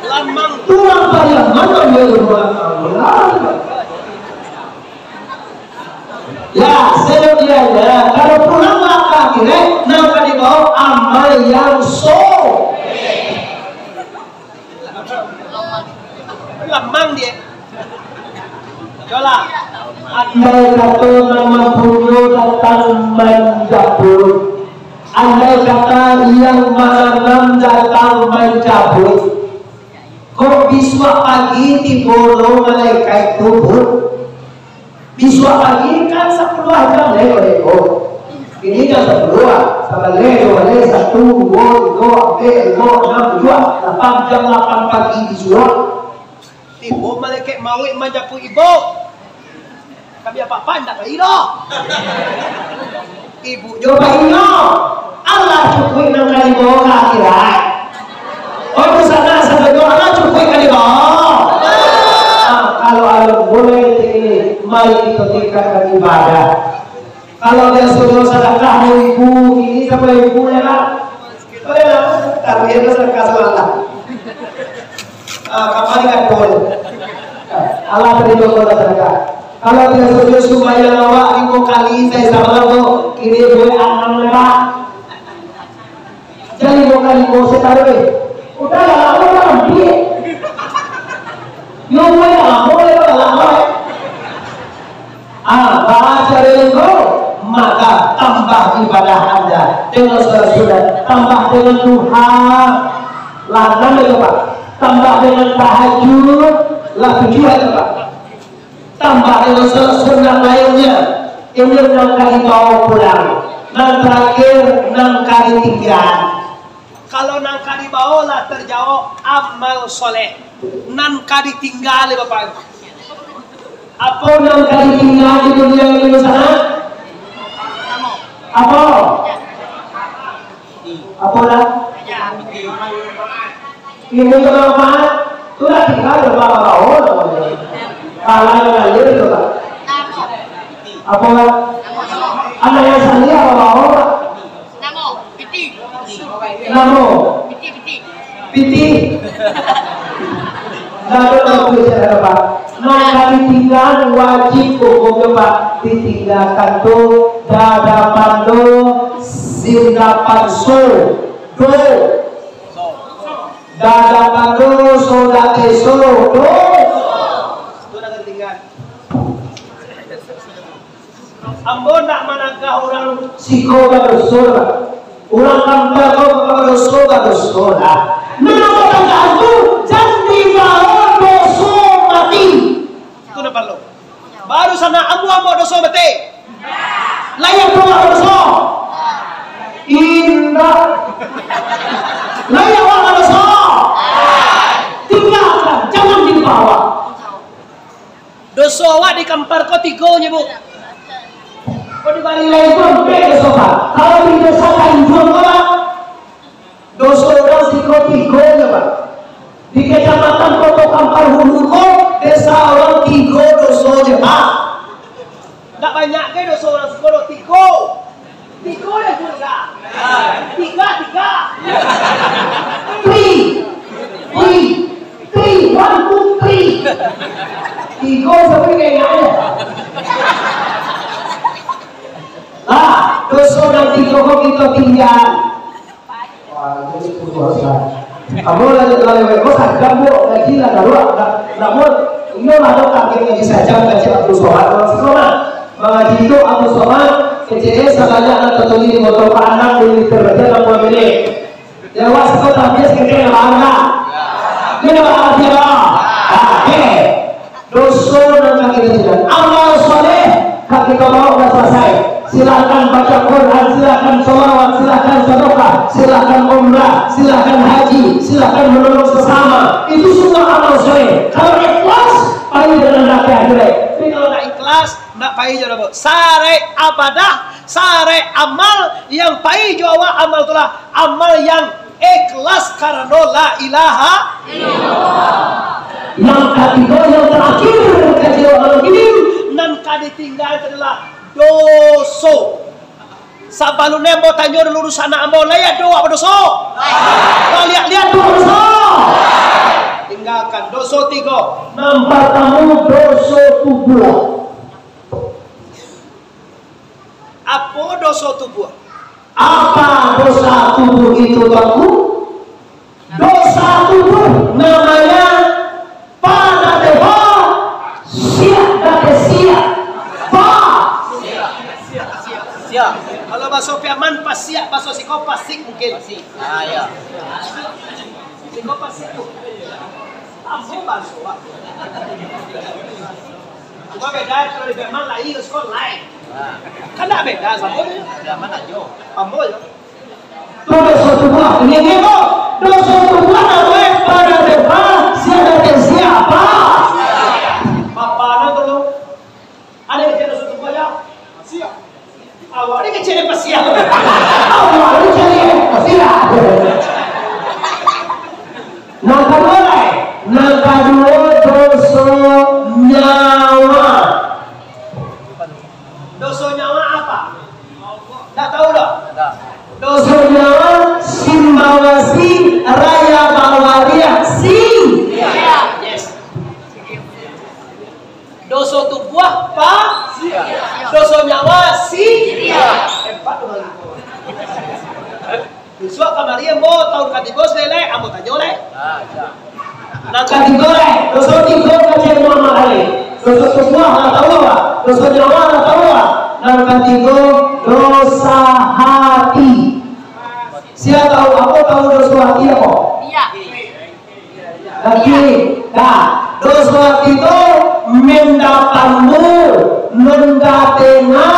Lamang Pulang Pariaman ya, sejujurnya kalau pulang maka kira nampak di bawah amal yang lamang dia. Jola. Andai kata nama punya datang menjabut, andai kata yang malam datang mencabut, kok biswa pagi tibolong malaikat tubut. Biswa pagi kan 10 jam leko. Ini kan 10 sama leko 1, 2, 3, 4, 5, 6, 2, 8 jam 8 pagi biswa. Ibu malaikat mawik menjapu ibu. Kami apa pandak ilo. Ibu Coba ino Allah cukup nang kali bawa ke akhirat. Oh di sana sampai doa Allah cukup kali bawa. Kalau Allah boleh ini, mari kita tingkatkan ibadah. Kalau dia suruh sedekah ibu ini sama ibu ya kan? Boleh lah, tapi dia sedekah sama Allah. Kapan kan boleh? Allah terima kita sedekah. Kalau dia suruh supaya awak 5 kali saya sama lo, ini boleh 6 lebar. Jadi 5 kali mau saya taruh. Udah lah, udah ambil. Yo boleh lah. Baca ringo maka tambah ibadah Anda dengan saudara-saudara, tambah dengan Tuhan. Lanang itu Pak. tambah dengan tahajud, lah 7 hari Pak. Tambah dengan sunat lainnya, ini 6 kali bawa pulang. Dan terakhir 6 kali tinggal. Kalau 6 kali bawa lah terjawab amal soleh. 6 kali tinggal Bapak. Apa 6 kali tinggal di dunia ini sana? Apa? Apa lah? Ini kenapa? Sudah tinggal berapa tahun? Kalau yang lain itu Pak. Apa lah? Anak yang sendiri apa mau? Namo. Piti. Lalu aku bicara Pak. 6 kali tinggal wajib hukumnya Pak. Ditinggalkan tuh dadapan tuh sindapan so do dadapan tuh soda eso do. Sudah ketinggalan. Ambo nak managah orang Siko berdosa, orang kampung berdosa. Menurut aku jangan bawa dosa mati. itu na perlu. Baru sana ambo dosa mati. Layak bawa dosa. Indah. Layak bawa dosa. Tinggalkan, jangan dibawa. Dosa awak di kampar ko tigonya Bu. Kau di balik lain pun dosa Pak. Kalau di dosa lain pun Pak, dosa orang tiga Pak. Di kecamatan Kota Kampar Hulu desa orang tiga dosa Pak. Nggak banyak ke dosa orang sekolah tiga ya juga. Tiga. Three, 1, 2, 3. Tiga sampai kayak ada. Dosa dan tiga kok kita tinggal. Wah, ini dosa. Kamu lagi kok sagam Bu, lagi lah kalau namun ini ada kakek yang saja ngaji Abu Soman orang sekolah. Mengaji itu Abu Soman kecil salahnya anak tertulis di motor anak di terbaca 60 menit. Dewas kau tampil sekali mana? Ini apa dia? Oke. Dosa dan kita tidak. Amal soleh kaki kita mau sudah selesai. Silakan baca Quran, silakan sholawat, silakan sedekah, silakan umrah, silakan haji, silakan menolong sesama. Itu semua amal soleh. Kalau ikhlas, paling dengan hati akhirat. Tapi kalau nggak ikhlas, nggak payah juga Bu. Sare abadah, sare amal yang payah juga amal itulah amal yang ikhlas karena la ilaha illallah. Yang ketiga yang terakhir kaji orang ini, Nan kali tinggal adalah doso. Sabalu nembo tanyo lurus anak ambo layak doa apa doso? Kau lihat doa dosa. Tinggalkan doso 3. Nampak kamu dosa tubuh. Apa doso tubuh? Apa dosa tubuh itu kamu? Dosa tubuh namanya pada dewa siap dan siap. Siap. Kalau baso piaman pas siap, baso siko pasik mungkin. Ya. Siko pasik tuh. Apa baso? Cuma beda kalau di piaman lain, sekolah lain. Kan tak beda sama dia. Piaman aja. Ambo ya. Dosa tubuh ini kok. Dosa tubuh namanya pada dewa siap dan siapa? Bapak tuh. Ada yang dosa tubuh ya? Siap. Awak ni kecil pasial. Awak ni kecil pasial. Nak kedua dosa nyawa. Dosa nyawa apa? Tak tahu dah. Dosa nyawa simbawasi raya bawaria sing. Yes. Dosa tubuh apa? Dosa nyawa empat orang itu. Besok kemarin mau tahun ketiga selesai, ambo tanya oleh. Nah ketiga dosa 3 macam mana kali? Dosa tubuh nggak tahu apa? Dosa nyawa nggak tahu apa? Dan ketiga dosa hati. Siapa tahu? Aku tahu dosa hati apa? Iya. Lagi, nah, dosa itu mendapanmu, mendatena,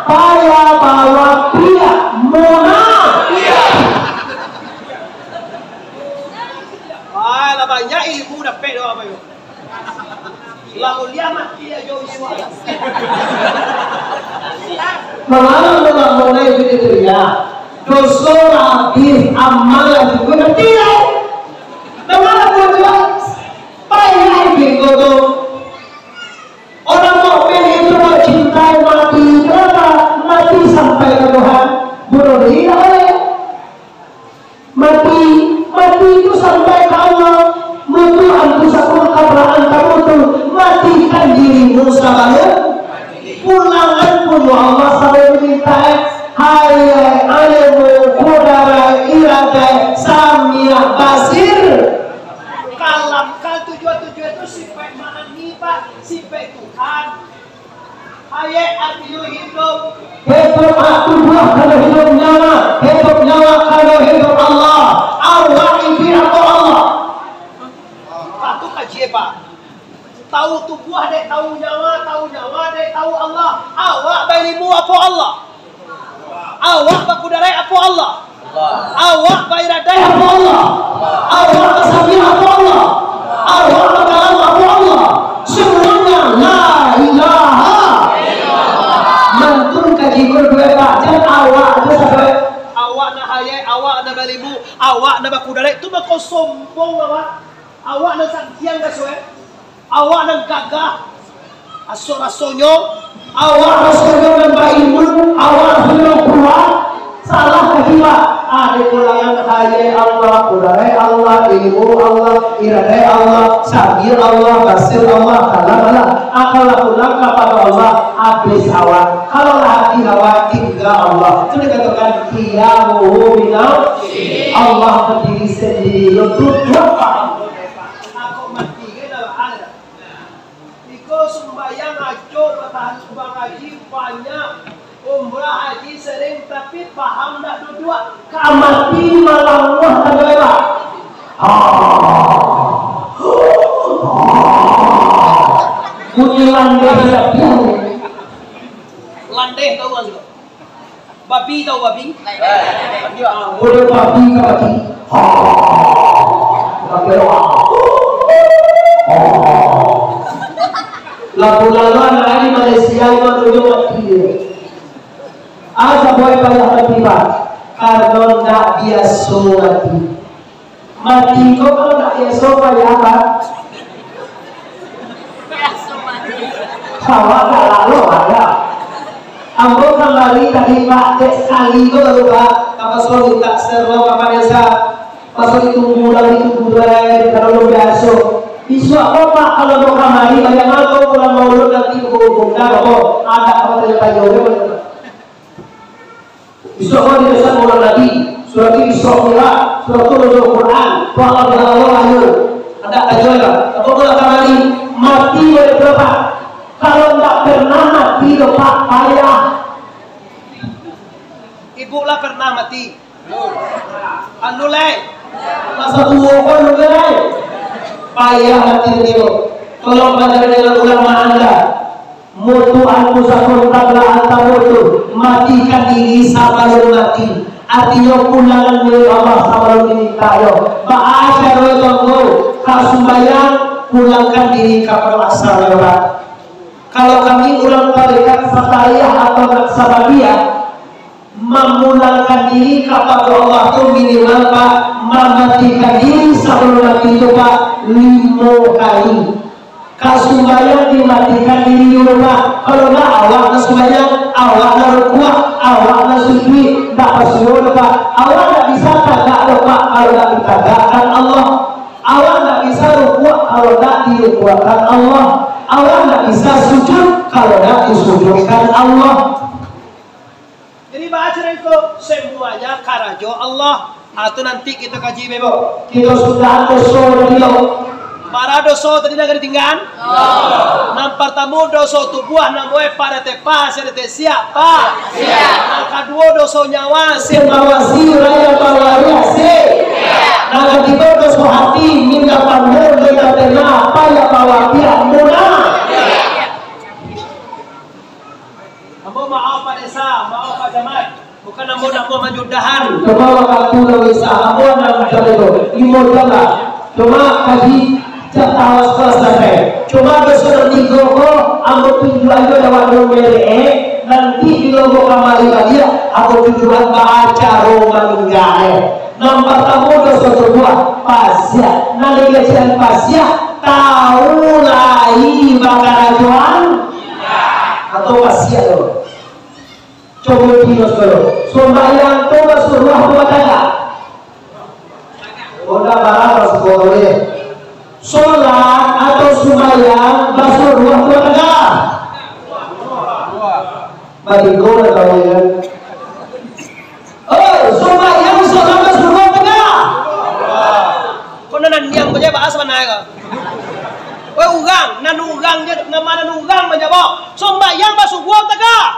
paya bawa pia, mona. Ay, lah banyak ilmu dapat doa apa yo? Lah mulia mati ya jauh semua. Malah mulai begitu ya. Dosa habis amal yang digunakan tidak. Bagaimana tujuan? Payah gitu tuh. Orang mukmin itu mencintai mati. Kenapa? Mati sampai ke Tuhan. Bunuh diri oleh mati itu sampai ke Allah. Mutu anfusakum qabla an tamutu. Matikan dirimu sebelum pulangan pun Allah sampai meminta. Hai alimu qudara irada samia basir. Kalam tujuan itu sifat mahani Pak, sifat Tuhan. Ayat arti hidup. Hidup tubuh kalau hidup nyawa kalau hidup Allah. Allah ini atau Allah. Itu kaji Pak. Tahu tubuh dek, tahu nyawa dek, tahu Allah. Awak bailimu apa Allah? Awak bakudarai apa Allah? Awak bairadai apa Allah? Awak kesami apa Allah? Awak kalam apa Allah? Semuanya la ilaha illallah. Mantun kaji berdua baca awak itu sampai awak na hayai, awak na balimu, awak na bakudarai. Itu mah kau sombong awak. Awak na santiang gaswe. Awak na gagah. Asor-asonyo. Awak rasulnya nambah ilmu, awak rasulnya kuat, salah kedua. Ada pulangan hayai Allah, kudarai Allah, ilmu Allah, iradai Allah, sabir Allah, basir Allah, kalam Allah. Akal pulang kepada Allah, habis awak. Kalau hati awak tinggal Allah. Itu dikatakan qiyamuhu minal Allah berdiri sendiri. Untuk apa? Aku mati ke dalam ada. Iko sembahyang ajo bertahan subang haji banyak, umrah haji sering tapi paham dah dua-dua. Kamati malam wah adalah bunyi landai dia. Landai tahu kan? Babi tahu babi? Boleh babi ke babi. Lalu anak di Malaysia itu menuju mati. Ada boleh payah mati pak. Karena tidak biasa mati. Mati kau kalau tidak biasa payah apa? Sawah tak lalu ada. Ambo kembali tadi pak sekali kau baru pak. Apa soal tak seru apa desa. Pasal itu lagi tunggu lagi kalau biasa. Isu apa pak kalau mau kembali banyak apa kalau mau lu nanti hubung dah apa ada apa terjadi jauh. Isu apa di desa orang Nabi surat Isra surat Al-Quran Allah berlalu ada aja apa kalau kembali mati berapa kalau tak pernah mati pak payah. Ibu lah pernah mati. Anu leh. Masa tua pun mulai payah hati dia. Tolong baca dengan ulama anda. Mutu anfusakum qabla an tamutu. Matikan diri sebelum mati. Artinya pulangan milik Allah sebelum diminta yo. Ma'asyarul tunggu kasumbayang pulangkan diri kepada asal Allah. Kalau kami ulang tarikat fataliyah atau sababiyah memulangkan diri kepada Allah itu minimal pak mematikan diri sebelum mati itu pak 5 kali. Kasumbayang dimatikan diri dulu pak. Kalau nggak awak kasumbayang, awak narukuah, awak nasujud, tak bersyukur pak. Awak nggak bisa tagak pak kalau nggak ditagakkan Allah. Awak nggak bisa rukuah kalau nggak dirukuahkan Allah. Awak nggak bisa sujud kalau nggak disujudkan Allah. Jadi baca itu semuanya karajo Allah. Atau nanti kita kaji bebo. Kita sudah dosa dia. Para dosa tadi nak ditinggal? Nampak tamu dosa tubuh namoe para tepa serete siapa? Siapa? Kedua dosa nyawa Sembawasi raya bawari ase. Nah ketiga dosa hati minta panggil minta tena apa ya bawa dia muna. Ambo maaf Pak Desa, maaf Pak Camat. Bukan ambo nak mau majudahan. Coba waktu dari sahabat dan macam itu, imodalah. Cuma kaji tawas selesai. Cuma besok tiga ko, ambo tujuan itu dapat nomere. Nanti di logo kamali dia, aku tujuan baca roman enggak. Nomor tamu dosa kedua pasya. Nanti kajian pasya tahu lagi bakal ajuan atau pasya dulu. Coba dinos dulu. Sembahyang tu Rasulullah buat ada. Udah barang Rasulullah. Sholat atau sembahyang Rasulullah buat ada. Bagi kau dah tahu ya. Oh, sembahyang sholat Rasulullah buat ada. Kau nan yang kerja bahasa mana ya? Weh ugang, nan ugang je, nama nan ugang menjawab. Sembahyang basuh buat tegak.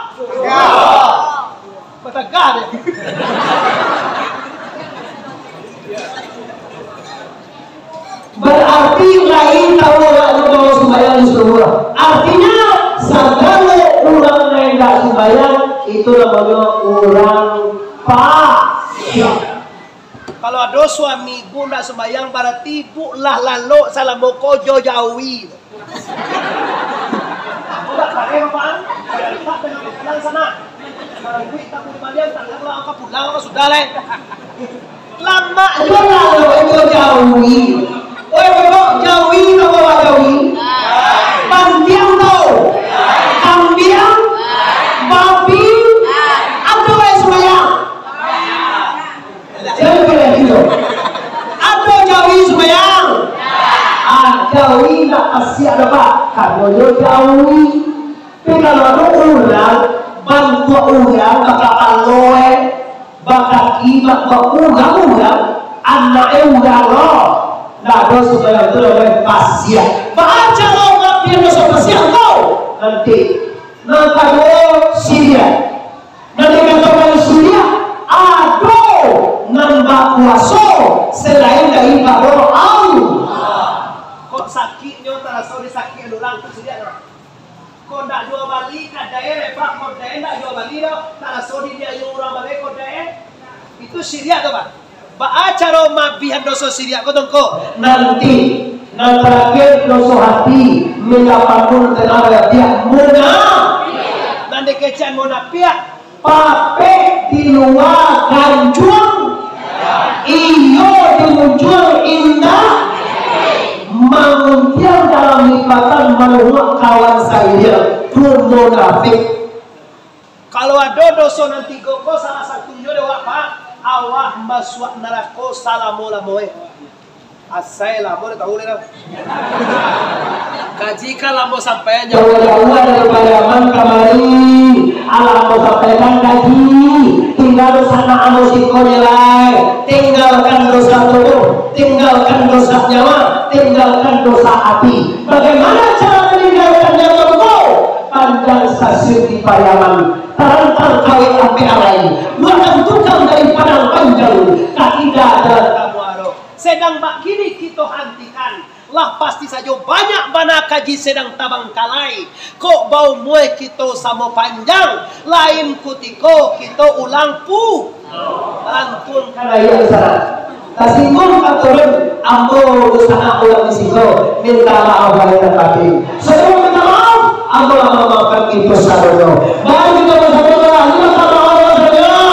Tegak deh. Berarti lain tahu lalu bawa sembahyang Rasulullah. Artinya segala orang yang tidak sembahyang itu namanya orang fasik. Kalau ada suami guna sembahyang berarti bulah lalu salah moko jauhi. Udah pakai apaan? Tak dengan pulang sana. Barang duit tak boleh balik, tak lah angkat pulang apa sudah lah. Lama Itu lalu itu jauhi. Jauhi atau bawa jauhi? Pantiang tahu? Kambiang? Babi? Apa yang sembahyang? Jangan pilih itu. Apa jauhi sembahyang? Jauhi tak pasti ada pak. Kalau jauhi, tapi kalau ada orang bantu orang bakal aloe, bakal kimak orang anak orang loh. Nah, dosa supaya itu oleh pasien. Baca lo ngapain dosa pasien kau? Nanti kalau Syria, nanti katakan Syria, aduh, nambah kuasa selain dari baru Allah. kok sakitnya terasa sakit orang tu Syria. Kau nak jual balik kat daerah, Pak, kau daerah nak jual balik dah, terasa dia orang balik kau daerah. Itu Syria tu Pak. Baacara mabihan dosa Syria kau tengko. Nanti terakhir dosa hati mendapatkan tenaga dia munafik. Nanti kecian munafik. Pape di luar ganjung, iyo dimuncul indah, menguntiang dalam lipatan menuak kawan saya tu munafik. Kalau ada dosa nanti kau salah satunya dewa Pak. Awak masuk neraka salamola moe. Asai lah, mau tahu leh. Kaji kalau mau sampai jauh-jauh dari Pariaman kamari, alam mau sampaikan kaji. Tinggal sana amusiko nilai, tinggalkan dosa tubuh, tinggalkan dosa nyawa, tinggalkan dosa hati. Bagaimana cara meninggalkan nyawa kau? Panjang stasiun di Pariaman. Terantar kawin api alai, bukan tukang dari padang panjang, tidak ada kamu aro. Sedang bak kini kita hentikan. Lah pasti saja banyak bana kaji sedang tabang kalai. Kok bau muai kita sama panjang, lain kutiko kita ulang pu. Antun kalaya sana. Tasinggung katurun ambo usaha ulang disiko minta maaf lahir dan batin. Sebelum minta maaf, ambo memaafkan itu sadono. Baru kita bersama-sama minta maaf sadono.